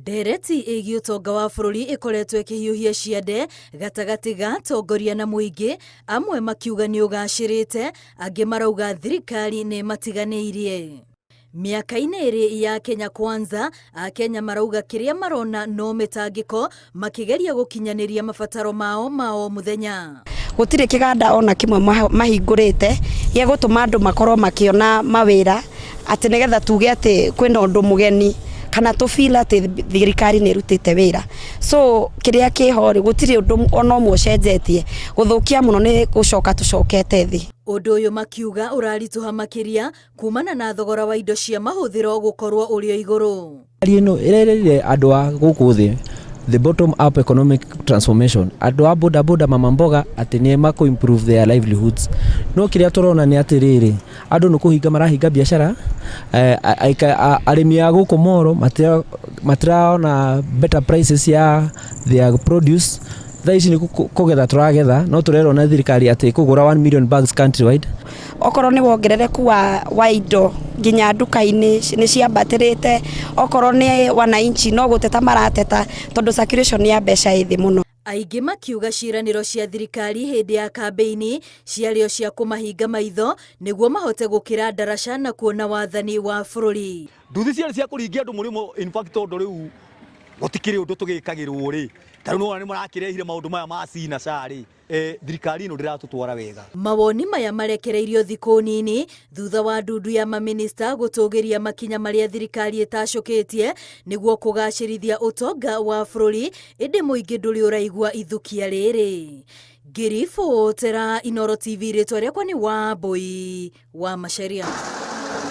Ndereti ĩgiĩ ũtonga wa bũrũri ĩkoretwo ĩkĩhiũhia ciande gatagatĩ ga atongoria na mũingĩ, amwe makiuga nĩ ũgacĩrĩte, angĩ marauga thirikari nĩ matiganĩirie. Mĩaka-inĩ ĩrĩ ya Kenya Kwanza, Akenya marauga kĩrĩa marona no mĩtangĩko, makĩgeria gũkinyanĩria mabataro mao ma o mũthenya. Gũtirĩ kĩganda ona kĩmwe mahingũrĩte gĩa gũtũma andũ makorwo makĩona mawĩra, atĩ nĩgetha tuge atĩ kwĩna ũndũ mũgeni kana tũfila atĩ thirikari nĩ ĩrutĩte wĩra. So kĩrĩa kĩho gũtirĩ ũndũ ona ũmwe ũcenjetie, gũthũkia mũno nĩ gũcoka tũcokete thĩ. Ũndũ ũyũ makiuga ũraritũha makĩria kumana na thogora wa indo cia mahũthĩro gũkorwo ũrĩ o igũrũ. Ĩno ĩrereire andũ a gũkũ thĩ, the bottom up economic transformation. Andũ a boda boda mama mboga atĩ nĩ mako improve their livelihoods. No kĩrĩa tũrona nĩ atĩ rĩrĩ, andũ nĩ kũhinga marahinga biacara, arĩmi a gũkũ Moro matiraona better prices ya their produce. Thaa ici nĩ kũgetha tũragetha, no tũrerwo na thirikari atĩ kũgũra 1 million bags countrywide. Okorwo nĩ wongerereku wa indo nginya nduka-inĩ nĩ ciambatĩrĩte, okorwo nĩ wananchi no gũteta marateta tondũ circulation ya mbeca ĩthĩ mũno. Aingĩ makiuga ciĩranĩro cia thirikari hĩndĩ ya kambeini ciarĩo cia kũmahinga maitho nĩguo mahote gũkĩra ndaraca na kuona wathani wa bũrũri. Nduthi ciarĩ cia kũringia andũ mũrĩmo, in fact tondũ rĩu gũtikĩrĩ ũndũ tũgĩkagĩrwo rĩ, tarĩ no nĩ marakĩrehire maũndũ maya ma cinaca rĩ, thirikari ĩno ndĩratũtwara wega. Mawoni maya marekereirio thikũ nini thutha wa ndundu ya maminista gũtũgĩria makinya marĩa thirikari ĩtacũkĩtie nĩguo kũgacĩrithia ũtonga wa bũrũri, ĩndĩ mũingĩ ndũrĩ ũraigua ithukia rĩrĩ. Ngiribotera Inooro TV, rĩtwa rĩakwa nĩ Wambui wa Macharia.